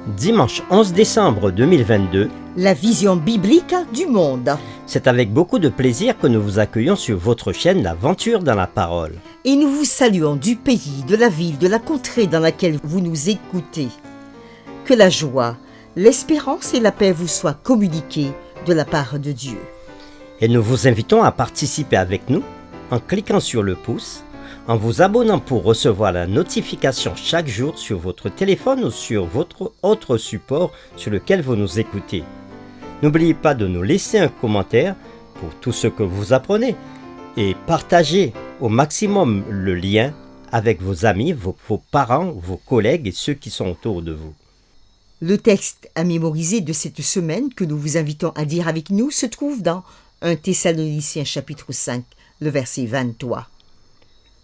Dimanche 11 décembre 2022, La vision biblique du monde. c'est avec beaucoup de plaisir que nous vous accueillons sur votre chaîne L'Aventure dans la Parole. Et nous vous saluons du pays, de la ville, de la contrée dans laquelle vous nous écoutez. Que la joie, l'espérance et la paix vous soient communiquées de la part de Dieu. Et nous vous invitons à participer avec nous en cliquant sur le pouce, en vous abonnant pour recevoir la notification chaque jour sur votre téléphone ou sur votre autre support sur lequel vous nous écoutez. N'oubliez pas de nous laisser un commentaire pour tout ce que vous apprenez et partagez au maximum le lien avec vos amis, vos parents, vos collègues et ceux qui sont autour de vous. Le texte à mémoriser de cette semaine que nous vous invitons à dire avec nous se trouve dans 1 Thessaloniciens chapitre 5, le verset 23.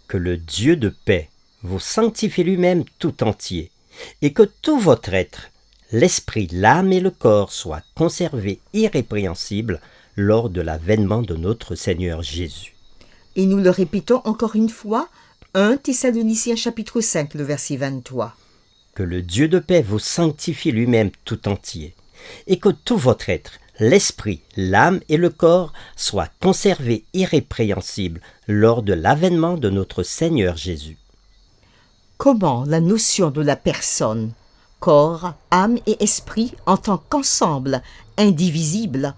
Que le Dieu de paix vous sanctifie lui-même tout entier, et que tout votre être, l'esprit, l'âme et le corps soient conservés irrépréhensibles lors de l'avènement de notre Seigneur Jésus. Et nous le répétons encore une fois, 1 Thessaloniciens chapitre 5, le verset 23. Que le Dieu de paix vous sanctifie lui-même tout entier, et que tout votre être, l'esprit, l'âme et le corps soient conservés irrépréhensibles lors de l'avènement de notre Seigneur Jésus. Comment la notion de la personne, corps, âme et esprit en tant qu'ensemble indivisible,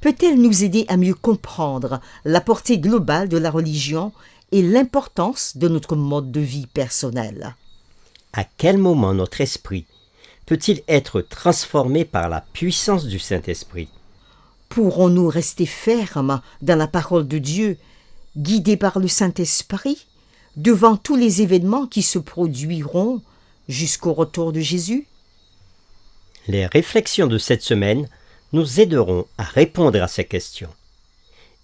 peut-elle nous aider à mieux comprendre la portée globale de la religion et l'importance de notre mode de vie personnel? À quel moment notre esprit peut-il être transformé par la puissance du Saint-Esprit? Pourrons-nous rester fermes dans la parole de Dieu, guidés par le Saint-Esprit, devant tous les événements qui se produiront jusqu'au retour de Jésus? Les réflexions de cette semaine nous aideront à répondre à ces questions.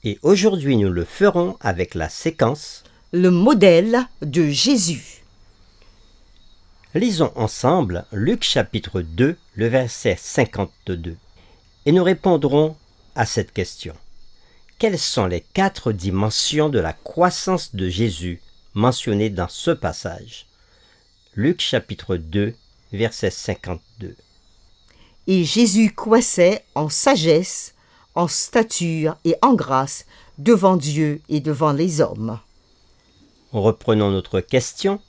Et aujourd'hui, nous le ferons avec la séquence Le modèle de Jésus. Lisons ensemble Luc chapitre 2, le verset 52. Et nous répondrons à cette question. Quelles sont les 4 dimensions de la croissance de Jésus mentionnées dans ce passage? Luc chapitre 2, verset 52. Et Jésus croissait en sagesse, en stature et en grâce devant Dieu et devant les hommes. Reprenons notre question.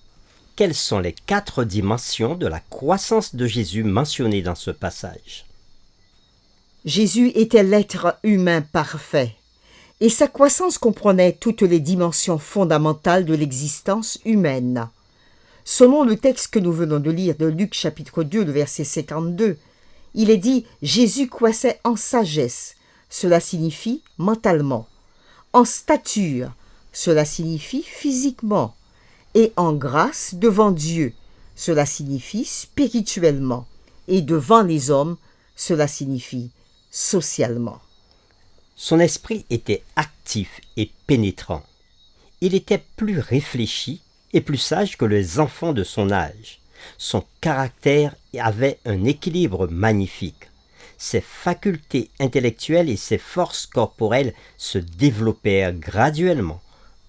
Quelles sont les 4 dimensions de la croissance de Jésus mentionnées dans ce passage? Jésus était l'être humain parfait, et sa croissance comprenait toutes les dimensions fondamentales de l'existence humaine. Selon le texte que nous venons de lire de Luc chapitre 2, le verset 52, il est dit « Jésus croissait en sagesse », cela signifie mentalement, en stature, cela signifie physiquement, et en grâce devant Dieu, cela signifie spirituellement, et devant les hommes, cela signifie socialement. Son esprit était actif et pénétrant. Il était plus réfléchi et plus sage que les enfants de son âge. Son caractère avait un équilibre magnifique. Ses facultés intellectuelles et ses forces corporelles se développèrent graduellement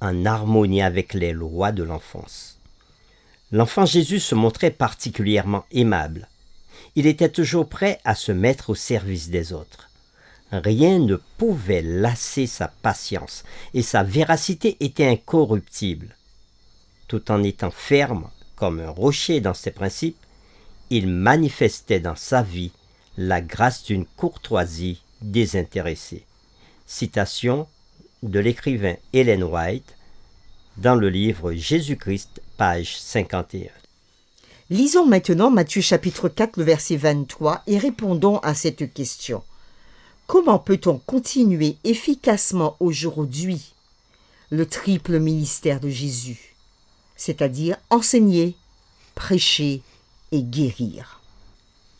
en harmonie avec les lois de l'enfance. L'enfant Jésus se montrait particulièrement aimable. Il était toujours prêt à se mettre au service des autres. Rien ne pouvait lasser sa patience et sa véracité était incorruptible. Tout en étant ferme comme un rocher dans ses principes, il manifestait dans sa vie la grâce d'une courtoisie désintéressée. Citation de l'écrivain Ellen White dans le livre Jésus-Christ, page 51. Lisons maintenant Matthieu chapitre 4, le verset 23 et répondons à cette question. Comment peut-on continuer efficacement aujourd'hui le triple ministère de Jésus, c'est-à-dire enseigner, prêcher et guérir?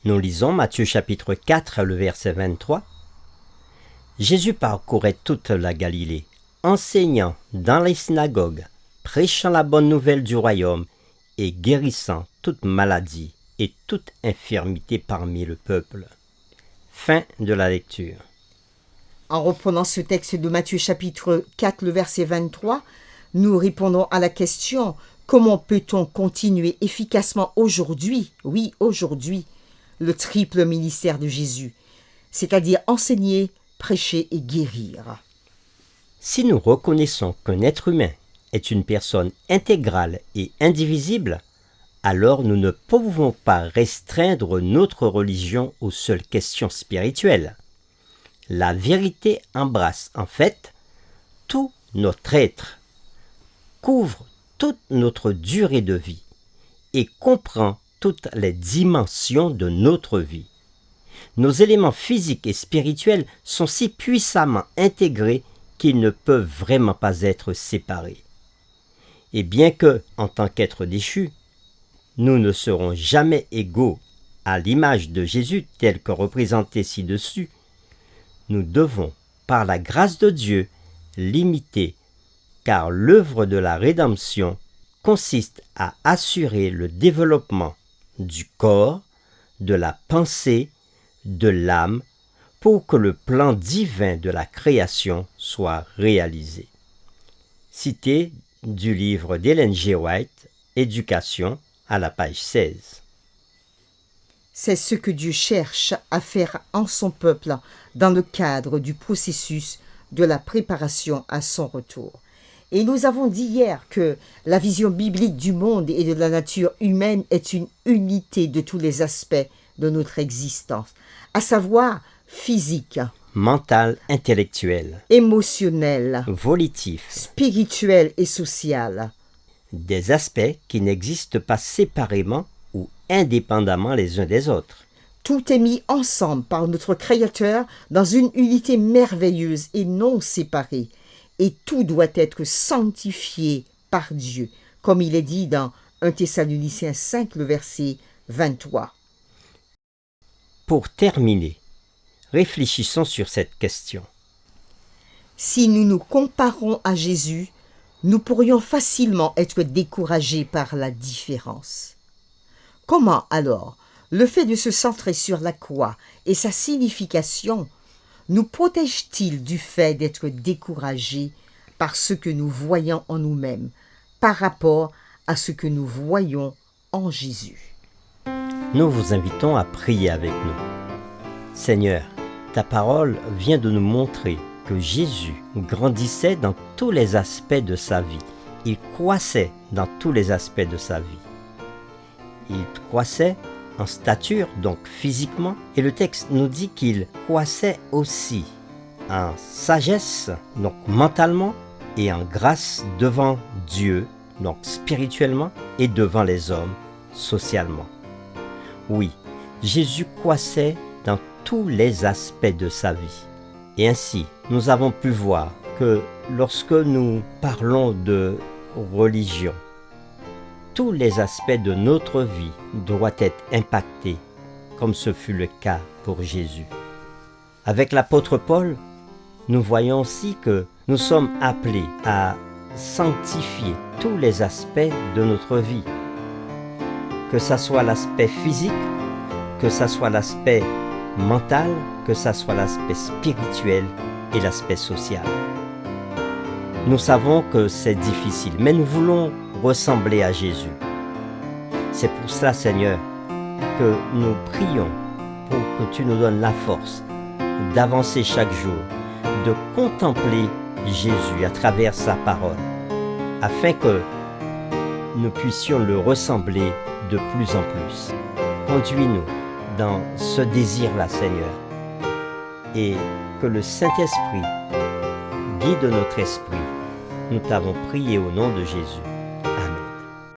Nous lisons Matthieu chapitre 4, le verset 23. Jésus parcourait toute la Galilée, enseignant dans les synagogues, prêchant la bonne nouvelle du royaume et guérissant toute maladie et toute infirmité parmi le peuple. Fin de la lecture. En reprenant ce texte de Matthieu chapitre 4, le verset 23, nous répondons à la question « Comment peut-on continuer efficacement aujourd'hui, oui aujourd'hui, le triple ministère de Jésus, c'est-à-dire enseigner, prêcher et guérir. Si nous reconnaissons qu'un être humain est une personne intégrale et indivisible, alors nous ne pouvons pas restreindre notre religion aux seules questions spirituelles. La vérité embrasse en fait tout notre être, couvre toute notre durée de vie et comprend toutes les dimensions de notre vie. Nos éléments physiques et spirituels sont si puissamment intégrés qu'ils ne peuvent vraiment pas être séparés. Et bien que, en tant qu'être déchu, nous ne serons jamais égaux à l'image de Jésus telle que représentée ci-dessus, nous devons, par la grâce de Dieu, l'imiter, car l'œuvre de la rédemption consiste à assurer le développement du corps, de la pensée, de l'âme, pour que le plan divin de la création soit réalisé. Cité du livre d'Ellen G. White, Éducation, à la page 16. C'est ce que Dieu cherche à faire en son peuple dans le cadre du processus de la préparation à son retour. Et nous avons dit hier que la vision biblique du monde et de la nature humaine est une unité de tous les aspects de notre existence, à savoir physique, Mental, intellectuel, émotionnel, volitif, spirituel et social. des aspects qui n'existent pas séparément ou indépendamment les uns des autres. Tout est mis ensemble par notre Créateur dans une unité merveilleuse et non séparée. Et tout doit être sanctifié par Dieu, comme il est dit dans 1 Thessaloniciens 5, le verset 23. Pour terminer, réfléchissons sur cette question. Si nous nous comparons à Jésus, nous pourrions facilement être découragés par la différence. Comment alors le fait de se centrer sur la croix et sa signification nous protège-t-il du fait d'être découragés par ce que nous voyons en nous-mêmes par rapport à ce que nous voyons en Jésus? Nous vous invitons à prier avec nous. Seigneur, ta parole vient de nous montrer que Jésus grandissait dans tous les aspects de sa vie. Il croissait dans tous les aspects de sa vie. Il croissait en stature, donc physiquement, et le texte nous dit qu'il croissait aussi en sagesse, donc mentalement, et en grâce devant Dieu, donc spirituellement, et devant les hommes, socialement. Oui, Jésus croissait dans tous les aspects de sa vie. Et ainsi, nous avons pu voir que lorsque nous parlons de religion, tous les aspects de notre vie doivent être impactés, comme ce fut le cas pour Jésus. Avec l'apôtre Paul, nous voyons aussi que nous sommes appelés à sanctifier tous les aspects de notre vie, que ce soit l'aspect physique, que ce soit l'aspect mental, que ce soit l'aspect spirituel et l'aspect social. Nous savons que c'est difficile, mais nous voulons ressembler à Jésus. C'est pour cela, Seigneur, que nous prions pour que tu nous donnes la force d'avancer chaque jour, de contempler Jésus à travers sa parole, afin que nous puissions le ressembler de plus en plus. Conduis-nous dans ce désir-là, Seigneur, et que le Saint-Esprit guide notre esprit. Nous t'avons prié au nom de Jésus.